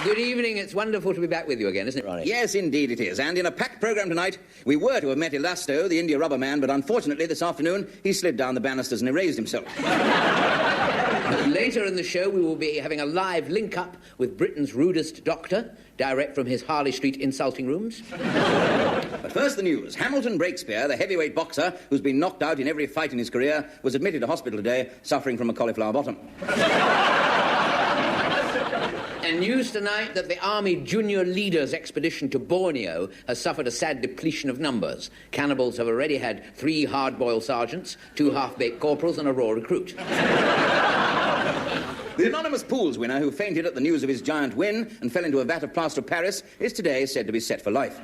Good evening. It's wonderful to be back with you again, isn't it, Ronnie? Yes, indeed it is. And in a packed programme tonight, we were to have met Elasto, the India rubber man, but unfortunately this afternoon he slid down the banisters and erased himself. Later in the show, we will be having a live link-up with Britain's rudest doctor, direct from his Harley Street insulting rooms. But first the news. Hamilton Breakspear, the heavyweight boxer who's been knocked out in every fight in his career, was admitted to hospital today, suffering from a cauliflower bottom. And news tonight that the Army Junior Leaders expedition to Borneo has suffered a sad depletion of numbers. Cannibals have already had 3 hard-boiled sergeants, 2 half-baked corporals and a raw recruit. The anonymous pools winner who fainted at the news of his giant win and fell into a vat of plaster of Paris is today said to be set for life.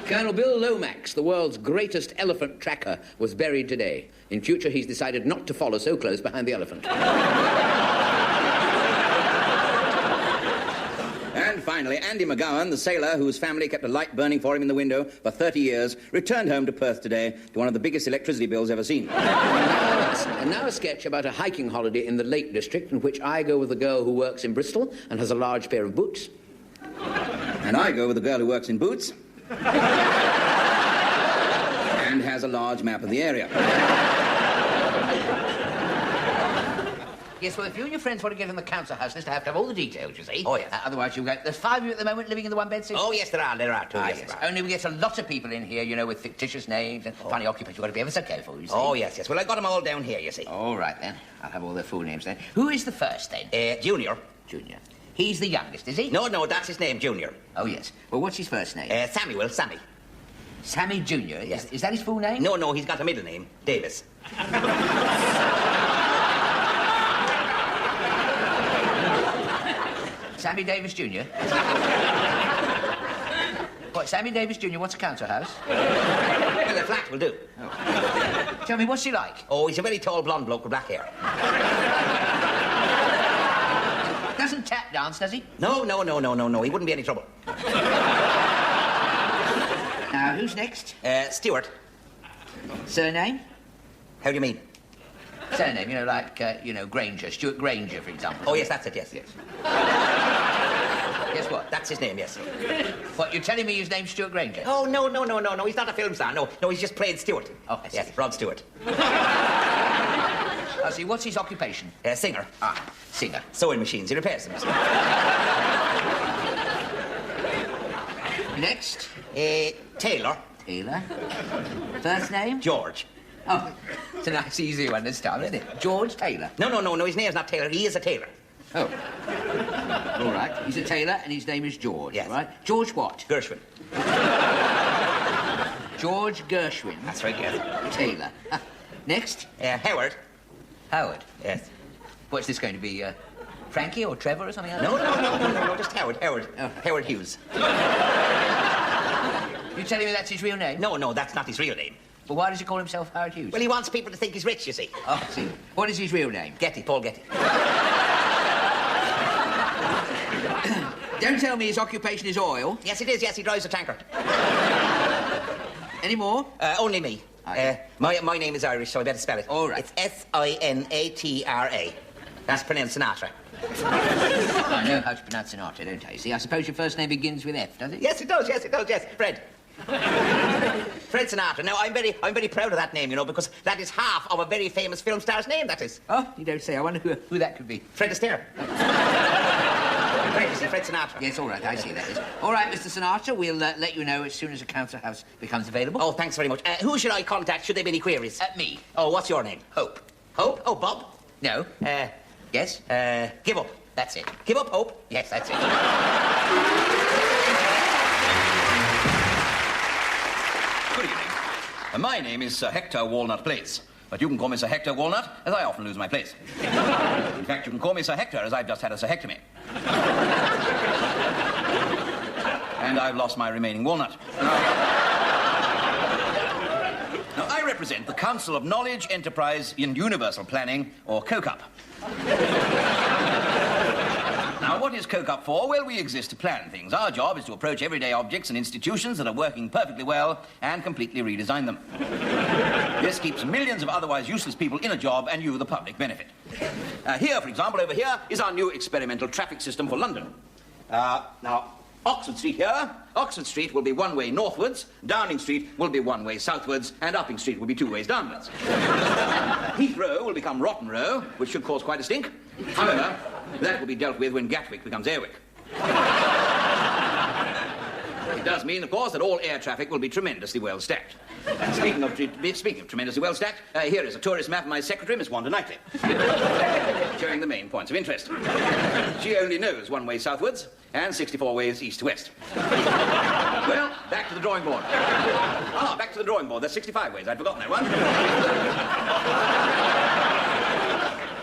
Colonel Bill Lomax, the world's greatest elephant tracker, was buried today. In future, he's decided not to follow so close behind the elephant. And finally, Andy McGowan, the sailor whose family kept a light burning for him in the window for 30 years, returned home to Perth today to one of the biggest electricity bills ever seen. And now a sketch about a hiking holiday in the Lake District in which I go with a girl who works in Bristol and has a large pair of boots. And I go with a girl who works in boots and has a large map of the area. Yes, well, if you and your friends want to get in the council house, they'll have to have all the details, you see. Oh, yes. Otherwise, you'll get... There's 5 of you at the moment living in the one-bed suite? Oh, yes, there are two. Yes. Right. Only we get a lot of people in here, you know, with fictitious names and funny occupations. You've got to be ever so careful, you see. Oh, yes. Well, I got them all down here, you see. All right, then. I'll have all their full names, then. Who is the first, then? Junior. Junior. He's the youngest, is he? No, that's his name, Junior. Oh, yes. Well, what's his first name? Sammy. Sammy Junior? Yes. Is that his full name? No, he's got a middle name, Davis. Sammy Davis Jr.? What, Sammy Davis Jr. wants a council house? Well, a flat will do. Oh. Tell me, what's he like? Oh, he's a very tall blonde bloke with black hair. Doesn't tap dance, does he? No. He wouldn't be any trouble. Now, who's next? Stuart. Surname? How do you mean? Surname, you know, like, Granger. Stuart Granger, for example. Oh, yes, that's it, yes. Guess what? That's his name, yes. What, you're telling me his name's Stuart Granger? Oh, no. He's not a film star. No, he's just playing Stuart. Oh, I see. Yes, Rod Stewart. I see. What's his occupation? Singer. Ah, singer. Sewing machines. He repairs them. Next? Taylor. Taylor. First name? George. Oh, it's a nice, easy one this time, isn't it? George Taylor. No. His name's not Taylor. He is a tailor. Oh. All right. He's a tailor and his name is George, yes. Right? George what? Gershwin. George Gershwin. That's right, yes. Tailor. Next? Howard. Howard. Yes. What's this going to be, Frankie or Trevor or something like No, that? just Howard. Oh. Howard Hughes. You telling me that's his real name? No, that's not his real name. But why does he call himself Howard Hughes? Well, he wants people to think he's rich, you see. Oh, I see. What is his real name? Paul Getty. Don't tell me his occupation is oil. Yes, it is. Yes, he drives a tanker. Any more? Only me. My name is Irish, so I better spell it. All right. It's Sinatra. That's pronounced Sinatra. I know how to pronounce Sinatra, don't I? See, I suppose your first name begins with F, does it? Yes, it does. Fred. Fred Sinatra. Now, I'm very proud of that name, you know, because that is half of a very famous film star's name, that is. Oh, you don't say. I wonder who that could be. Fred Astaire. Fred Sinatra. Yes, all right, I see that is. All right, Mr. Sinatra, we'll let you know as soon as a council house becomes available. Oh, thanks very much. Who should I contact should there be any queries? Me. Oh, what's your name? Hope. Hope? Oh, Bob? No. Yes? Give up. That's it. Give up, Hope? Yes, that's it. Good evening. My name is Sir Hector Walnut Place, but you can call me Sir Hector Walnut, as I often lose my place. In fact, you can call me Sir Hector, as I've just had a cystectomy. And I've lost my remaining walnut. Now, I represent the Council of Knowledge, Enterprise and Universal Planning, or COCUP. Now, what is Coke-Up for? Well, we exist to plan things. Our job is to approach everyday objects and institutions that are working perfectly well and completely redesign them. This keeps millions of otherwise useless people in a job, and you, the public, benefit. Here, for example, over here, is our new experimental traffic system for London. Now, Oxford Street here, Oxford Street will be one way northwards, Downing Street will be one way southwards, and Upping Street will be two ways downwards. Heathrow will become Rotten Row, which should cause quite a stink. However, that will be dealt with when Gatwick becomes Airwick. It does mean, of course, that all air traffic will be tremendously well stacked. Speaking of tremendously well stacked, here is a tourist map of my secretary, Miss Wanda Knightley, showing the main points of interest. She only knows one way southwards and 64 ways east to west. Well, back to the drawing board. Back to the drawing board. There's 65 ways. I'd forgotten that one.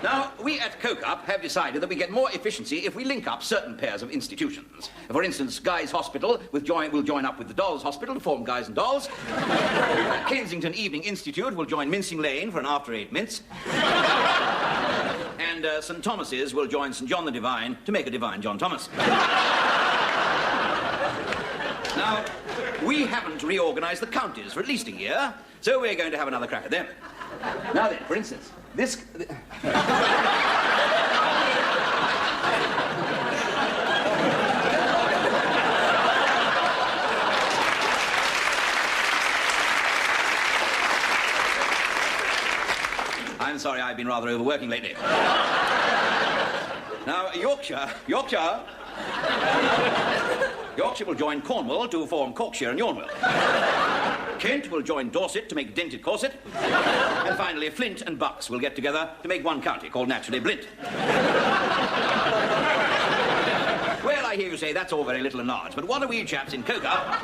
Now, we at Coke-Up have decided that we get more efficiency if we link up certain pairs of institutions. For instance, Guy's Hospital will join up with the Dolls Hospital to form Guys and Dolls. Kensington Evening Institute will join Mincing Lane for an after-eight mince. And St. Thomas's will join St. John the Divine to make a Divine John Thomas. Now, we haven't reorganized the counties for at least a year, so we're going to have another crack at them. Now then, for instance, this... I'm sorry, I've been rather overworking lately. Now, Yorkshire will join Cornwall to form Corkshire and Yarnwell. Kent will join Dorset to make Dented Corset. And finally, Flint and Bucks will get together to make one county called Naturally Blint. Well, I hear you say that's all very little and large, but what are we chaps in Coke-Up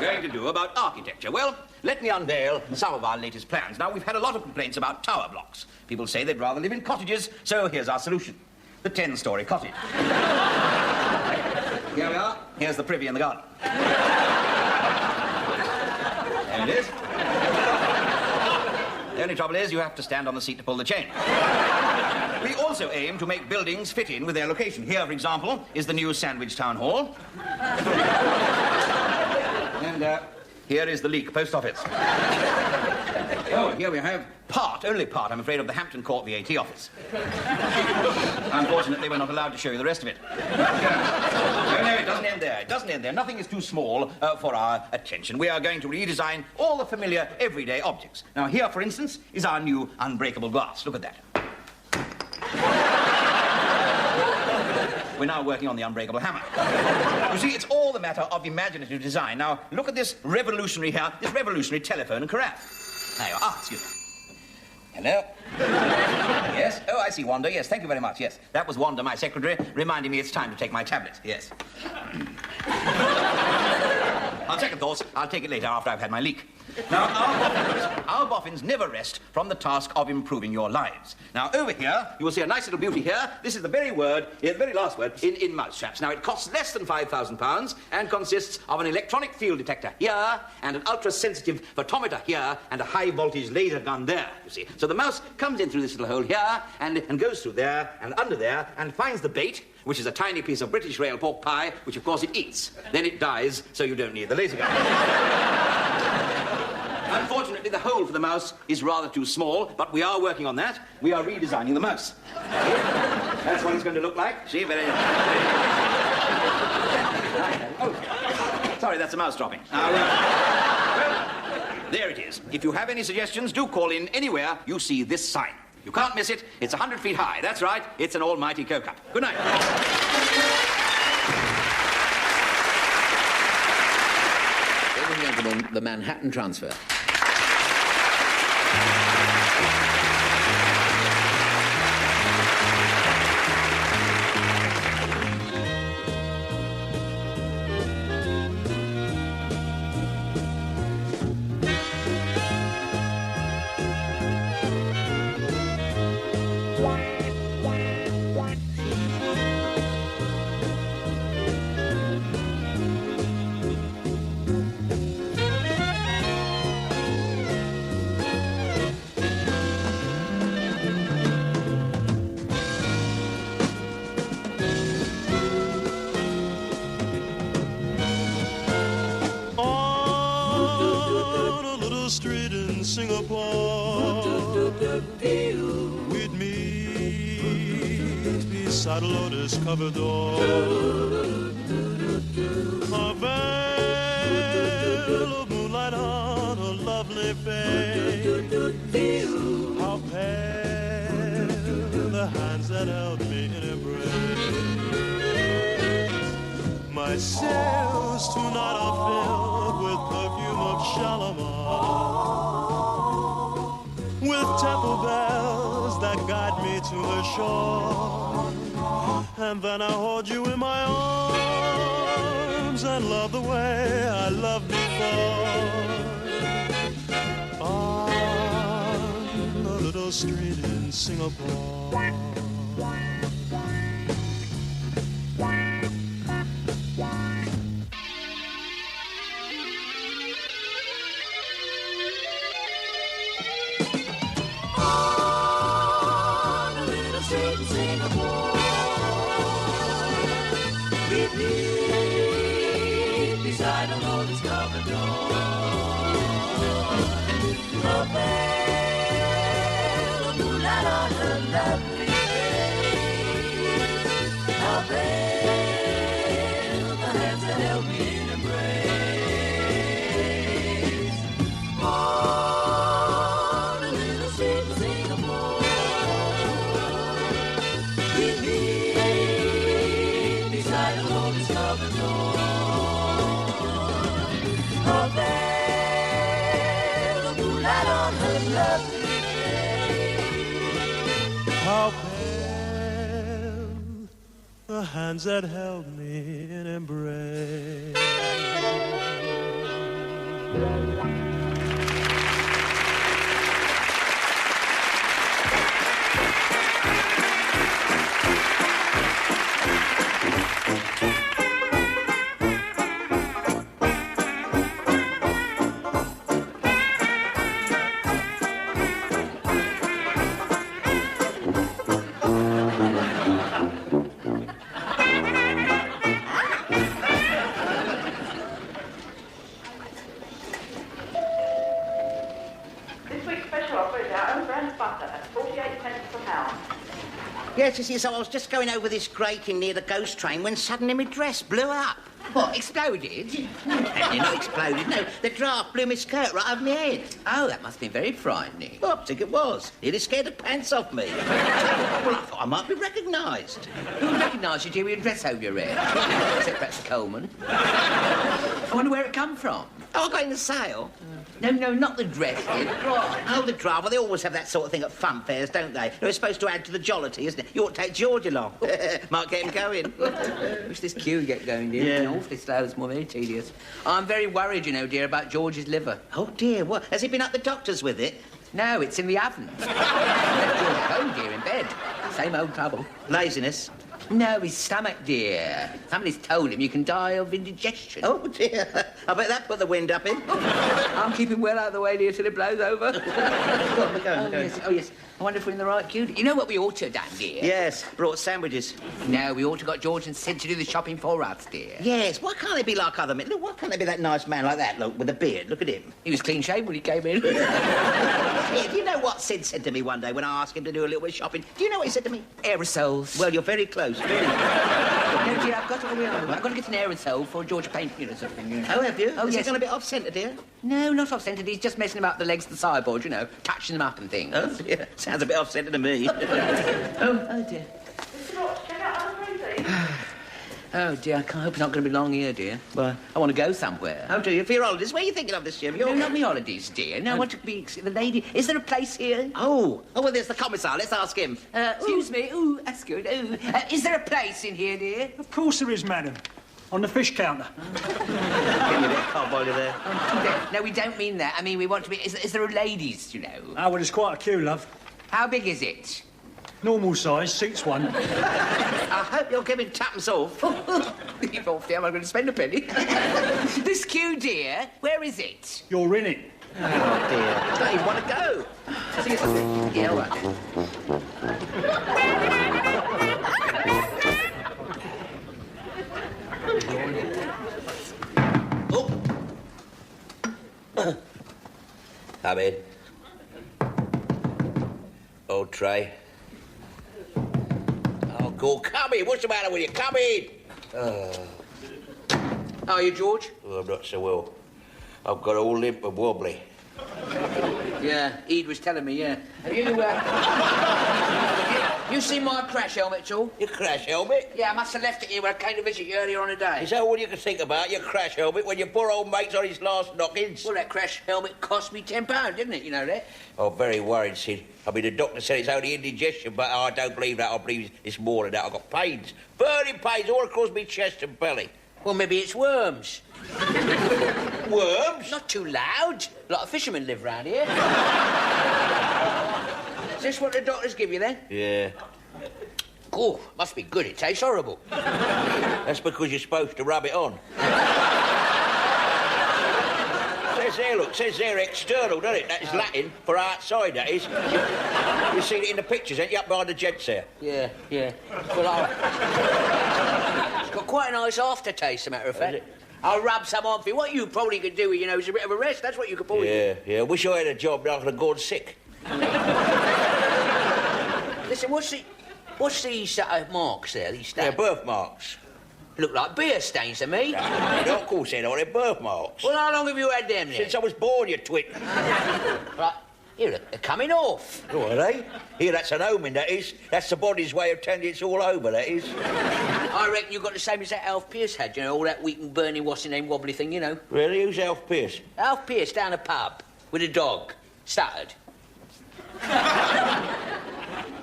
going to do about architecture? Well, let me unveil some of our latest plans. Now, we've had a lot of complaints about tower blocks. People say they'd rather live in cottages, so here's our solution. The 10-story cottage. Here we are. Here's the privy and the garden. There it is. The only trouble is you have to stand on the seat to pull the chain. We also aim to make buildings fit in with their location. Here, for example, is the new Sandwich Town Hall. And here is the Leek Post Office. Oh, here we have only part, I'm afraid, of the Hampton Court VAT office. Unfortunately, we're not allowed to show you the rest of it. No, it doesn't end there. It doesn't end there. Nothing is too small for our attention. We are going to redesign all the familiar everyday objects. Now, here, for instance, is our new unbreakable glass. Look at that. We're now working on the unbreakable hammer. You see, it's all the matter of imaginative design. Now, look at this revolutionary telephone and carafe. There you are. Excuse me. Hello? Yes? Oh, I see, Wanda. Yes, thank you very much. Yes, that was Wanda, my secretary, reminding me it's time to take my tablet. Yes. On second thoughts, I'll take it later after I've had my leak. Now, our boffins never rest from the task of improving your lives. Now, over here, you will see a nice little beauty here. This is the very last word in mousetraps. Now, it costs less than £5,000 and consists of an electronic field detector here and an ultra-sensitive photometer here and a high-voltage laser gun there, you see. So the mouse comes in through this little hole here and goes through there and under there and finds the bait, which is a tiny piece of British rail pork pie, which, of course, it eats. Then it dies, so you don't need the laser gun. Unfortunately, the hole for the mouse is rather too small, but we are working on that. We are redesigning the mouse. That's what it's going to look like. See, very... Oh, sorry, that's a mouse dropping. Well, there it is. If you have any suggestions, do call in anywhere you see this sign. You can't miss it. It's 100 feet high. That's right. It's an almighty Coke-Up. Good night. Ladies and gentlemen, the Manhattan Transfer. Singapore. We'd meet beside a lotus-covered door. A veil of moonlight on a lovely face. How pale the hands that held me in embrace. My sails tonight are filled with perfume of Shalimar, with temple bells that guide me to the shore. And then I hold you in my arms and love the way I loved before. On the little street in Singapore. Beside a lotus-covered door, a veil of moonlight on her lovely face. How pale the hands that held me in embrace. On a little street in Singapore, we meet beside a lotus-covered door. A veil of moonlight on her lovely face. How pale the hands that held me in embrace. Yes, you see, so I was just going over this grating near the ghost train when suddenly my dress blew up. What, exploded? Not exploded, no. The draft blew my skirt right over my head. Oh, that must have been very frightening. Well, I think it was. Nearly scared the pants off me. Well, I thought I might be recognised. Who would recognise you, dear, with your dress over your head? Except perhaps Coleman. I wonder where it come from. Oh, I got in the sale. No, not the dress, dear, the draft. Oh, the draft. Well, they always have that sort of thing at fun fairs, don't they? It's supposed to add to the jollity, isn't it? You ought to take George along. Might get him going. Wish this queue would get going, dear. Yeah. It's awfully slow. It's more very tedious. I'm very worried, you know, dear, about George's liver. Oh, dear. What? Has he been at the doctor's with it? No, it's in the oven. Left George at home, dear, in bed. Same old trouble. Laziness. No, his stomach, dear. Somebody's told him you can die of indigestion. Oh, dear. I bet that put the wind up him. I'm keeping well out of the way, dear, till it blows over. Go on, we're going. Yes. Oh, yes. I wonder if we're in the right queue. You know what we ought to have done, dear? Yes, brought sandwiches. No, we ought to have got George and Sid to do the shopping for us, dear. Yes, why can't they be like other men? Look, why can't they be that nice man like that, look, with a beard? Look at him. He was clean-shaven when he came in. Yeah, do you know what Sid said to me one day when I asked him to do a little bit of shopping? Do you know what he said to me? Aerosols. Well, you're very close, very. No, dear, I've got to get an aerosol for George painting or something. You know. Oh, have you? Oh, Is yes. he gone a bit off-centre, dear? No, not off-centre. He's just messing about the legs of the sideboard, you know, touching them up and things. Oh, yeah. Sounds a bit off-centre to me. Oh, dear. Oh, dear, I hope it's not going to be long here, dear. Why? I want to go somewhere. Oh, do you? For your holidays? Where are you thinking of this year? No, not me holidays, dear. No, I want to be... The lady... Is there a place here? Oh, well, there's the commissar. Let's ask him. Excuse me. Ooh, that's good. Ooh. Is there a place in here, dear? Of course there is, madam. On the fish counter. Give me a bit of carboiler there. No, we don't mean that. I mean, we want to be... Is there a ladies, you know? Ah, well, there's quite a queue, love. How big is it? Normal size, seats one. I hope you're giving tuppence off. You've off there, I'm going to spend a penny. This queue, dear, where is it? You're in it. Oh, dear. I don't even want to go. See you something. Yeah, all right then. Oh. Come in. tray. Oh, God, come in. What's the matter with you? Come in. How are you, George? Oh, I'm not so well. I've got all limp and wobbly. Yeah, Ede was telling me, yeah. Have you seen my crash helmet at all? Your crash helmet? Yeah, I must have left it here when I came to visit you earlier on today. Is that all you can think about, your crash helmet, when your poor old mate's on his last knockings? Well, that crash helmet cost me £10, didn't it? You know that? I'm very worried, Sid. I mean, the doctor said it's only indigestion, but I don't believe that. I believe it's more than that. I've got pains, burning pains all across my chest and belly. Well, maybe it's worms. Worms? Not too loud. A lot of fishermen live round here. Is this what the doctors give you, then? Yeah. Oh, must be good. It tastes horrible. That's because you're supposed to rub it on. Says there external, doesn't it? That is Latin for outside, that is. You've seen it in the pictures, ain't you, up behind the gents there? Yeah. Well, it's got quite a nice aftertaste, as a matter of fact. I'll rub some on for you. What you probably could do, you know, is a bit of a rest. That's what you could probably do. Yeah. Wish I had a job that I could have gone sick. Listen, what's these marks there, these stamps? Yeah, birthmarks. Look like beer stains to me. No, of course they're not. They're birthmarks. Well, how long have you had them then? Since I was born, you twit. Right. Here, look, they're coming off. Oh, are they? Here, that's an omen, that is. That's the body's way of telling you it's all over, that is. I reckon you've got the same as that Alf Pierce had, you know, all that weak and burning, what's his name, wobbly thing, you know. Really? Who's Alf Pierce? Alf Pierce down a pub with a dog. Stuttered.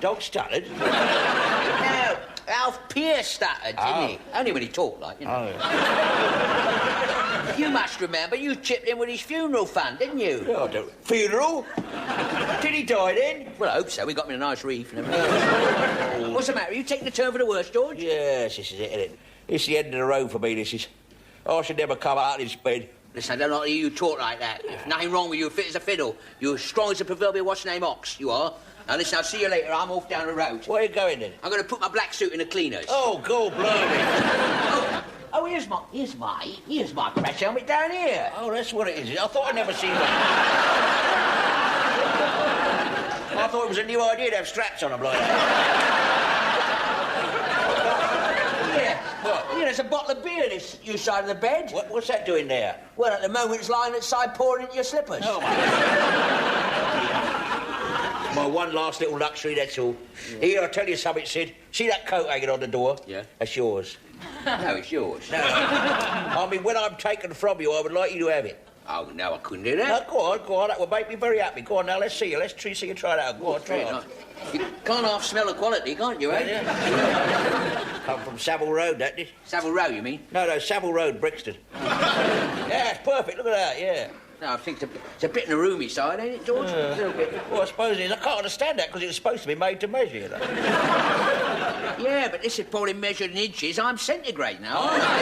Dog stuttered? No, Alf Pierce stuttered, didn't he? Only when he talked, like, you know. Oh. You must remember you chipped in with his funeral fund, didn't you? No, I don't. Funeral? Did he die then? Well, I hope so. We got me a nice wreath and everything. What's the matter? Are you taking the turn for the worst, George? Yes, this is it, isn't it? It's the end of the road for me, this is. I should never come out of this bed. Listen, I don't like to hear you talk like that. There's nothing wrong with you. Fit as a fiddle. You're as strong as a proverbial what's-name ox, you are. Now, listen, I'll see you later. I'm off down the road. Where are you going, then? I'm going to put my black suit in the cleaners. Oh, God, blimey. Oh, here's my crash helmet down here. Oh, that's what it is. I thought I'd never seen that. I thought it was a new idea to have straps on them like that. Yeah. What? Yeah, there's a bottle of beer this you side of the bed. What's that doing there? Well, at the moment, it's lying outside pouring into your slippers. Oh, my one last little luxury, that's all. Yeah. Here, I'll tell you something, Sid. See that coat hanging on the door? Yeah. That's yours. No, it's yours. No. I mean, when I'm taken from you, I would like you to have it. Oh, no, I couldn't do that. No, go on. That would make me very happy. Go on, now, let's see you. Let's see you try that out. Go on, try it. You can't half smell the quality, can't you, eh? Yeah. Come from Savile Road, that did. Savile Row, you mean? No, Savile Road, Brixton. Yeah, it's perfect. Look at that, yeah. No, I think it's a bit in the roomy side, ain't it, George? A little bit. Well, I suppose it is. I can't understand that because it was supposed to be made to measure, you know. Yeah, but this is probably measured in inches. I'm centigrade now, aren't I?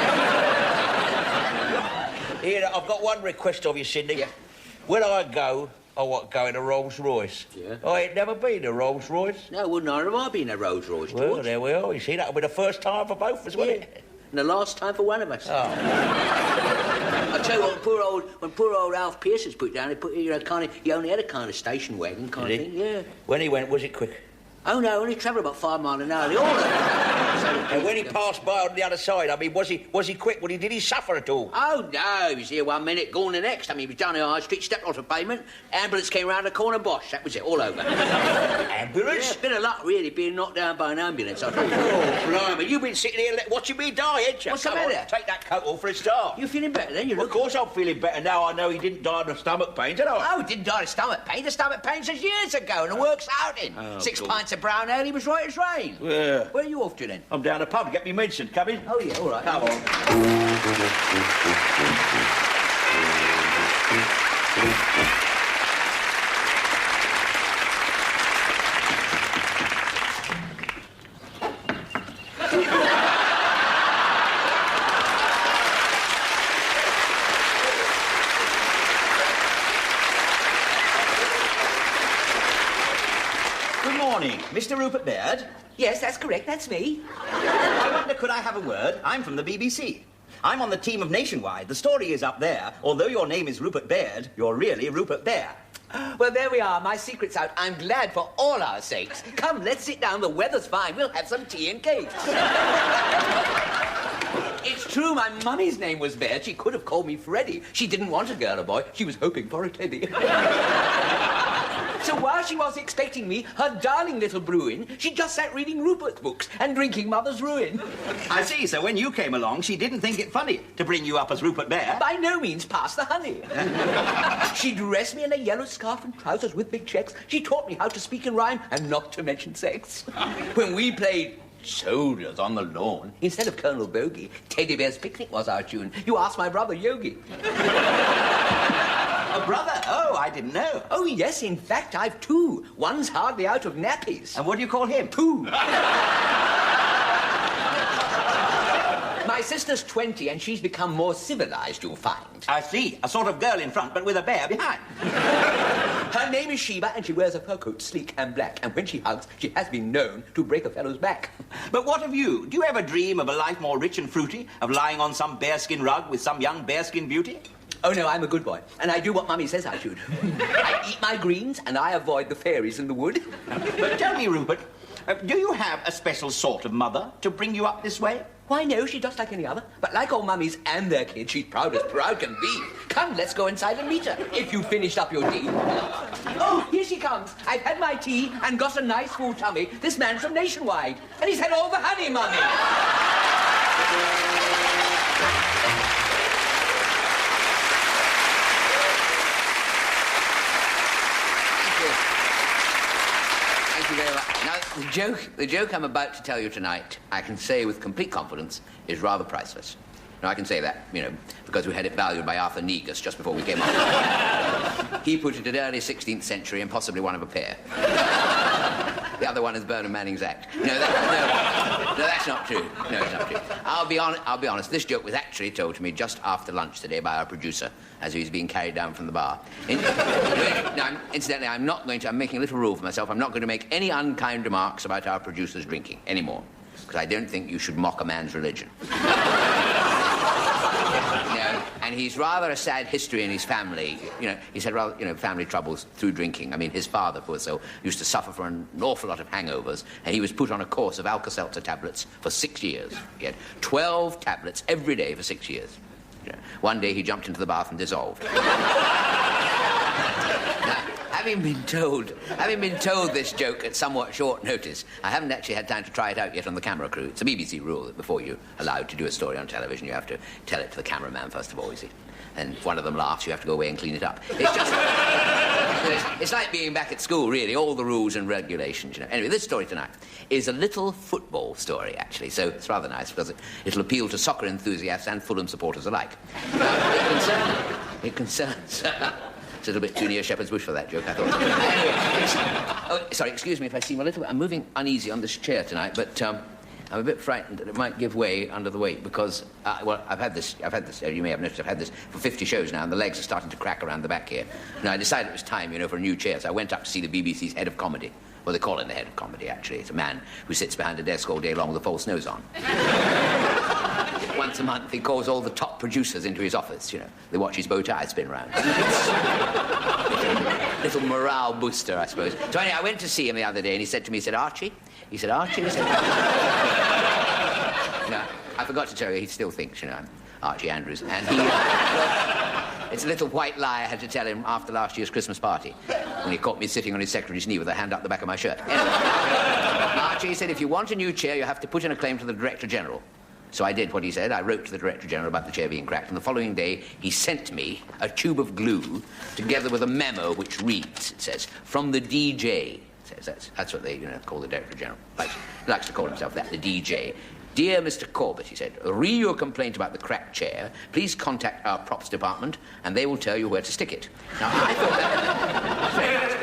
Here, I've got one request of you, Sidney. Yeah. When I go, I want to go in a Rolls Royce. Yeah. I ain't never been in a Rolls Royce. No, wouldn't I have been a Rolls Royce, George? Well, there we are. You see, that'll be the first time for both of us, won't it? And the last time for one of us. Oh. I tell you what, when poor old Alf Pierce was put down, he only had a kind of station wagon kind of thing, yeah. When he went, was it quick? Oh, no, only travelled about 5 miles an hour. They all And when he passed by on the other side, I mean, was he quick? Did he suffer at all? Oh, no, he was here 1 minute, gone the next. I mean, he was down the high street, stepped off the pavement, ambulance came round the corner, bosh, that was it, all over. Ambulance? Yeah, it's been a lot, really, being knocked down by an ambulance, I think. Oh, blimey, you've been sitting here watching me die, ain't you? What's the matter? Take that coat off for a start. You feeling better then? Of course I'm feeling better now. I know he didn't die of stomach pain, did I? Oh, he didn't die of stomach pain. The stomach pain was years ago, and the work's out in. 6 pints of brown ale, he was right as rain. Yeah. Where are you off to then? I'm down the pub. Get me mentioned. Come in. Oh, yeah, all right. Come on. Good morning, Mr. Rupert Baird. Yes, that's correct. That's me. I wonder, could I have a word? I'm from the BBC. I'm on the team of Nationwide. The story is up there. Although your name is Rupert Baird, you're really Rupert Bear. Well, there we are. My secret's out. I'm glad for all our sakes. Come, let's sit down. The weather's fine. We'll have some tea and cakes. It's true, my mummy's name was Baird. She could have called me Freddie. She didn't want a girl or boy. She was hoping for a teddy. So while she was expecting me, her darling little Bruin, she just sat reading Rupert's books and drinking Mother's Ruin. I see, so when you came along, she didn't think it funny to bring you up as Rupert Bear. By no means pass the honey. She dressed me in a yellow scarf and trousers with big checks. She taught me how to speak in rhyme and not to mention sex. When we played soldiers on the lawn, instead of Colonel Bogey, Teddy Bear's Picnic was our tune. You asked my brother Yogi. A brother? Oh, I didn't know. Oh, yes, in fact, I've two. One's hardly out of nappies. And what do you call him? Pooh. My sister's 20, and she's become more civilized, you'll find. I see. A sort of girl in front, but with a bear behind. Her name is Sheba, and she wears a fur coat, sleek and black. And when she hugs, she has been known to break a fellow's back. But what of you? Do you ever dream of a life more rich and fruity? Of lying on some bearskin rug with some young bearskin beauty? Oh, no, I'm a good boy, and I do what Mummy says I should. I eat my greens, and I avoid the fairies in the wood. But tell me, Rupert, do you have a special sort of mother to bring you up this way? Why, no, she's just like any other. But like all mummies and their kids, she's proud as proud can be. Come, let's go inside and meet her, if you've finished up your tea. Oh, here she comes. I've had my tea and got a nice full tummy. This man's from Nationwide, and he's had all the honey, Mummy. Thank you very much. Now, the joke I'm about to tell you tonight, I can say with complete confidence, is rather priceless. Now, I can say that, because we had it valued by Arthur Negus just before we came on. He put it at early 16th century and possibly one of a pair. The other one is Bernard Manning's act. No, that's not true. No, it's not true. I'll be honest, this joke was actually told to me just after lunch today by our producer as he was being carried down from the bar. Now, incidentally, I'm making a little rule for myself. I'm not going to make any unkind remarks about our producer's drinking anymore, because I don't think you should mock a man's religion. And he's rather a sad history in his family. He's had rather, family troubles through drinking. I mean, his father, poor soul, used to suffer from an awful lot of hangovers, and he was put on a course of Alka-Seltzer tablets for 6 years. He had 12 tablets every day for 6 years. One day he jumped into the bath and dissolved. Now, having been told this joke at somewhat short notice, I haven't actually had time to try it out yet on the camera crew. It's a BBC rule that before you're allowed to do a story on television, you have to tell it to the cameraman first of all, you see. And if one of them laughs, you have to go away and clean it up. It's like being back at school, really, all the rules and regulations, Anyway, this story tonight is a little football story, actually, so it's rather nice because it'll appeal to soccer enthusiasts and Fulham supporters alike. It concerns... It's a little bit too near Shepherd's Bush for that joke, I thought. Anyway, sorry, excuse me if I seem a little bit... I'm moving uneasy on this chair tonight, but I'm a bit frightened that it might give way under the weight because, I've had this, you may have noticed, I've had this for 50 shows now, and the legs are starting to crack around the back here. And I decided it was time, for a new chair, so I went up to see the BBC's head of comedy. Well, they call him the head of comedy, actually. It's a man who sits behind a desk all day long with a false nose on. Once a month, he calls all the top producers into his office, They watch his bow tie spin round. Little morale booster, I suppose. So anyway, I went to see him the other day, and he said to me, Archie? He said, I forgot to tell you, he still thinks, I'm Archie Andrews. And he... it's a little white lie I had to tell him after last year's Christmas party, when he caught me sitting on his secretary's knee with a hand up the back of my shirt. Anyway, Archie, he said, if you want a new chair, you have to put in a claim to the Director General. So I did what he said. I wrote to the Director General about the chair being cracked, and the following day he sent me a tube of glue together with a memo which reads, it says, from the DJ. That's what they call the Director General. He likes to call himself that, the DJ. Dear Mr. Corbett, he said, re your complaint about the cracked chair. Please contact our props department, and they will tell you where to stick it. Now, I thought that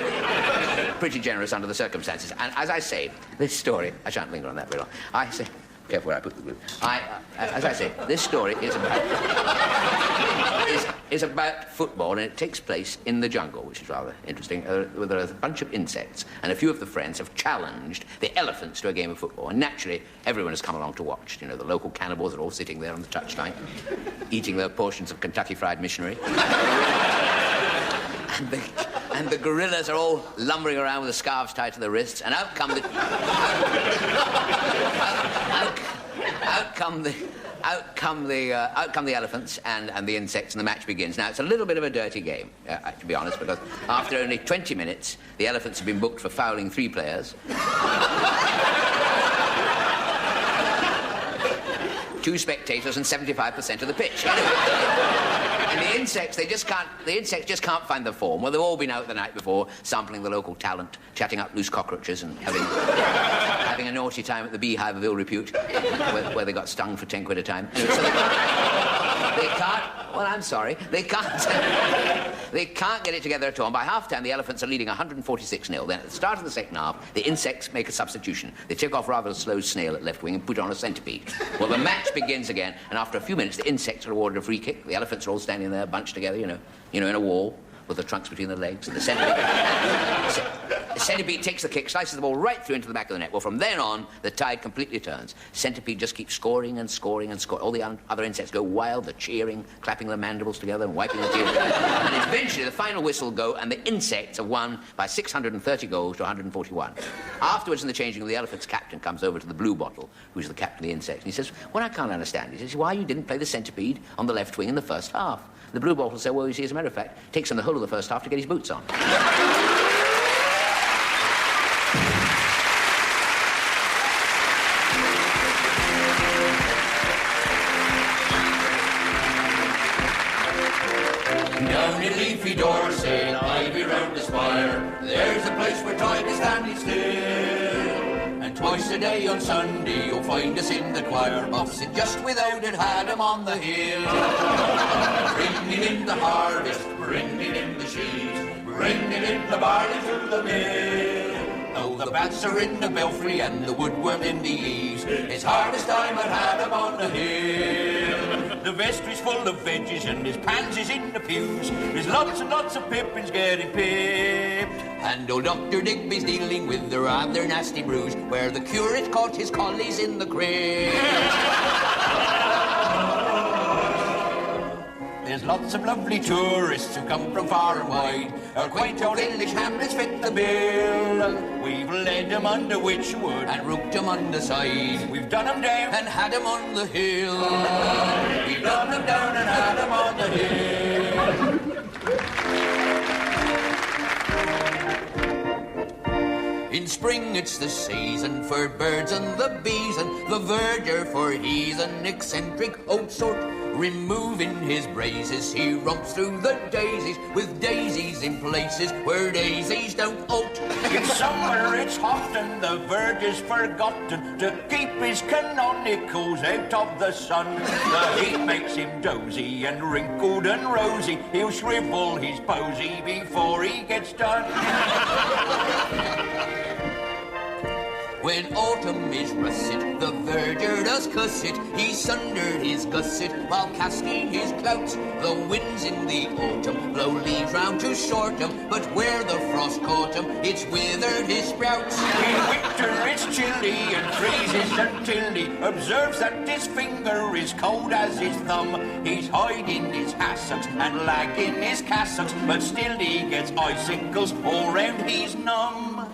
pretty generous under the circumstances. And as I say, this story, I shan't linger on that very long. I say, careful where I put the glue. As I say, this story is about football, and it takes place in the jungle, which is rather interesting. There are a bunch of insects, and a few of the friends have challenged the elephants to a game of football. And naturally, everyone has come along to watch. The local cannibals are all sitting there on the touchline, eating their portions of Kentucky Fried Missionary. And And the gorillas are all lumbering around with the scarves tied to their wrists, and out come the elephants and the insects, and the match begins. Now, it's a little bit of a dirty game, to be honest, because after only 20 minutes, the elephants have been booked for fouling 3 players. 2 spectators and 75% of the pitch. And the insects just can't find the form. Well, they've all been out the night before, sampling the local talent, chatting up loose cockroaches and having a naughty time at the beehive of ill repute, where they got stung for 10 quid a time. Anyway, so they can't, well, I'm sorry, they can't get it together at all. And by half-time, the elephants are leading 146-0. Then at the start of the second half, the insects make a substitution. They take off rather a slow snail at left wing and put on a centipede. Well, the match begins again, and after a few minutes, the insects are awarded a free kick. The elephants are all standing there, bunched together, you know, in a wall, with the trunks between their legs. And the centipede takes the kick, slices the ball right through into the back of the net. Well, from then on, the tide completely turns. Centipede just keeps scoring and scoring and scoring. All the other insects go wild, they're cheering, clapping their mandibles together and wiping their tears. And eventually, the final whistle will go, and the insects have won by 630 goals to 141. Afterwards, in the changing room, the elephant's captain comes over to the blue bottle, who's the captain of the insects, and he says, "What I can't understand," he says, "why you didn't play the centipede on the left wing in the first half." The blue bottle said, "Well, you see, as a matter of fact, it takes him the whole of the first half to get his boots on." Down in leafy Dorset, ivy round the spire, there's a place where time is standing still. And twice a day on Sunday you'll find us in the choir, opposite just without it, Adam on the hill. Bringing in the harvest, bringing in the sheaves, bringing in the barley to the mill. Though the bats are in the belfry and the woodworm in the eaves, it's harvest time at Adam on the hill. The vestry's full of veggies and there's pansies in the pews. There's lots and lots of pippins getting pipped. And old Dr. Digby's dealing with the rather nasty bruise, where the curate caught his collies in the crib. There's lots of lovely tourists who come from far and wide. Our quaint old English hamlets fit the bill. We've led them under Witchwood and rooked them on the side. We've done them down and had them on the hill. We've done them down and had them on the hill. In spring it's the season for birds and the bees, and the verdure for he's an eccentric old sort. Removing his braces, he romps through the daisies, with daisies in places where daisies don't oat. In summer it's hot and the verger's forgotten to keep his canonicals out of the sun. The heat makes him dozy and wrinkled and rosy. He'll shrivel his posy before he gets done. When autumn is russet, the verdure does cuss it. He's sundered his gusset while casting his clouts. The winds in the autumn blow leaves round to short 'em, but where the frost caught 'em, it's withered his sprouts. In winter it's chilly and freezes until he observes that his finger is cold as his thumb. He's hiding his hassocks and lagging his cassocks, but still he gets icicles all round he's numb.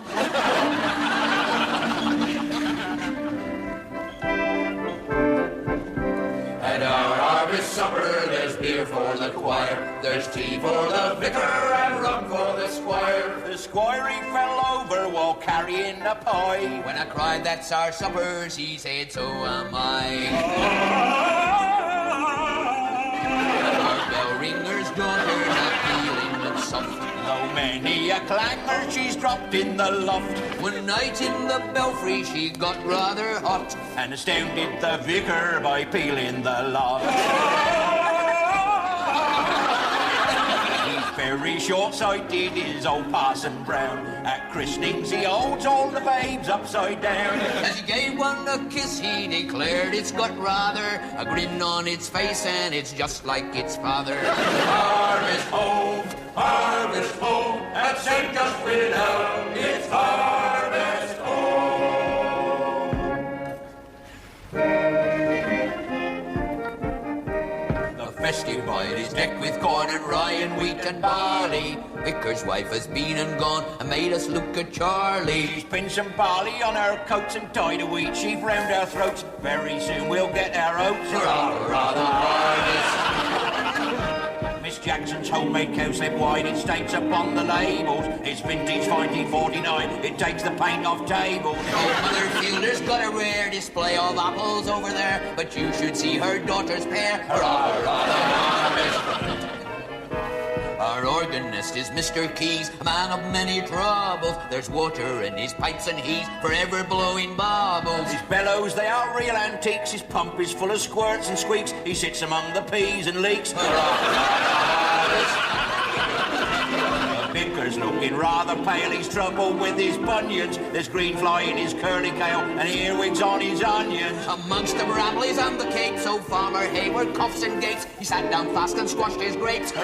At our harvest supper, there's beer for the choir, there's tea for the vicar and rum for the squire. The squire, he fell over while carrying a pie. When I cried, "That's our suppers," he said, "So am I." Our bell ringer's daughter, not feeling it soft, though many a clangor she's dropped in the loft. One night in the belfry she got rather hot and astounded the vicar by peeling the lock. He's very short-sighted, is old Parson Brown. At christenings he holds all the babes upside down. As he gave one a kiss he declared it's got rather a grin on its face and it's just like its father. Harvest home, and say just without, it's harvest home. The festive ride is decked with corn and rye and wheat and barley. Vicar's wife has been and gone and made us look at Charlie. She's pinned some barley on our coats and tied a wheat sheaf round our throats. Very soon we'll get our oats. Hurrah, hurrah, the harvest. Miss Jackson's homemade cowslip wine, it states upon the labels. It's vintage 1949, it takes the paint off tables. Old Mother Fielder's got a rare display of apples over there, but you should see her daughter's pear. Hurrah, hurrah, the harvest. Our organist is Mr. Keys, a man of many troubles. There's water in his pipes and he's forever blowing bubbles. His bellows, they are real antiques. His pump is full of squirts and squeaks. He sits among the peas and leaks. The vicar's looking rather pale. He's troubled with his bunions. There's green fly in his curly kale and earwigs on his onions. Amongst the brambles and the capes, so Farmer Hayward coughs and gapes. He sat down fast and squashed his grapes. He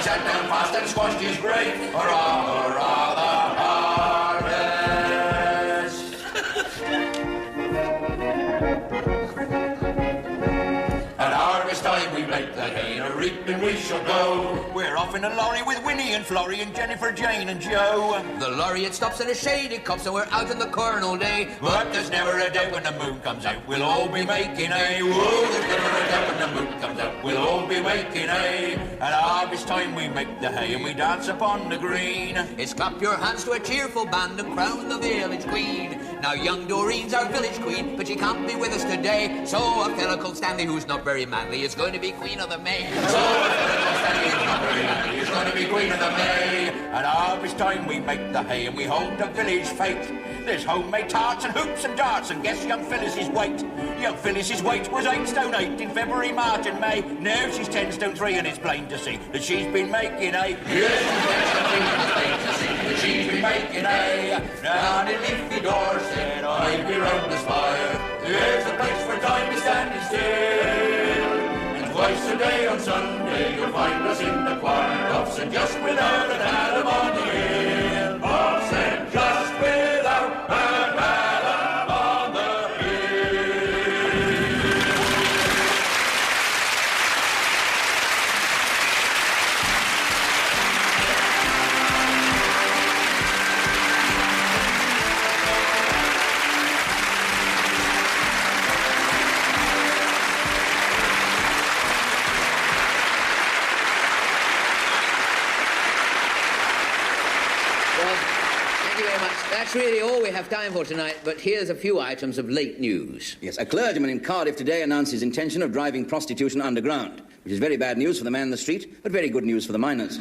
sat down fast and squashed his grapes. Hurrah, hurrah, the harvest. At harvest time we make the hay, and a reaping we shall go. We're off in a lorry with Winnie and Florrie and Jennifer, Jane and Joe. The lorry, it stops in a shady copse and we're out in the corn all day. But there's never a doubt when the moon comes out, we'll all be making hay. Whoa, there's never a doubt when the moon comes out, we'll all be making hay. At harvest time we make the hay and we dance upon the green. It's clap your hands to a cheerful band and crown the village queen. Now young Doreen's our village queen, but she can't be with us today. So a fella called Stanley, who's not very manly, is going to be queen of the May. So a fella called Stanley, who's not very manly, is going to be queen of the May. At harvest time we make the hay and we hold the village fete. There's homemade tarts and hoops and darts, and guess young Phyllis's weight. Young Phyllis's weight was 8 stone 8 in February, March and May. Now she's 10 stone 3 and it's plain to see that she's been making hay. Yes, she's been making hay. Down in leafy Dorset, I'd be round the spire. There's a place where time is standing still. And twice a day on Sunday you'll find us in the choir of St. Just without an Adam on the hill. Of St. Just without an Adam on the That's really all we have time for tonight, but here's a few items of late news. Yes, a clergyman in Cardiff today announced his intention of driving prostitution underground, which is very bad news for the man in the street, but very good news for the miners.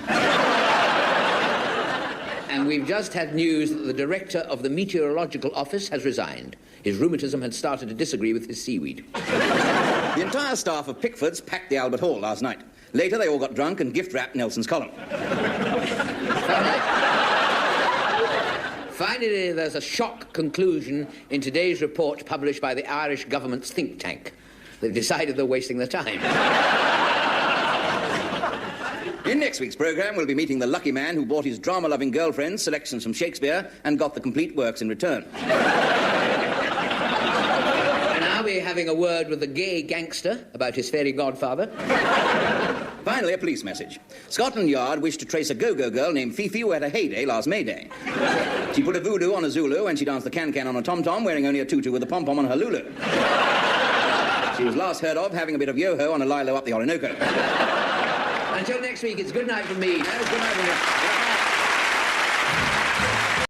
And we've just had news that the director of the Meteorological Office has resigned. His rheumatism had started to disagree with his seaweed. The entire staff of Pickford's packed the Albert Hall last night. Later, they all got drunk and gift-wrapped Nelson's column. Finally, there's a shock conclusion in today's report published by the Irish government's think tank. They've decided they're wasting their time. In next week's programme, we'll be meeting the lucky man who bought his drama-loving girlfriend selections from Shakespeare and got the complete works in return. And I'll be having a word with the gay gangster about his fairy godfather. Finally, a police message. Scotland Yard wished to trace a go-go girl named Fifi who had a heyday last May Day. She put a voodoo on a Zulu and she danced the can-can on a tom-tom, wearing only a tutu with a pom-pom on her lulu. She was last heard of having a bit of yo-ho on a lilo up the Orinoco. Until next week, it's good night from me. Good night from me.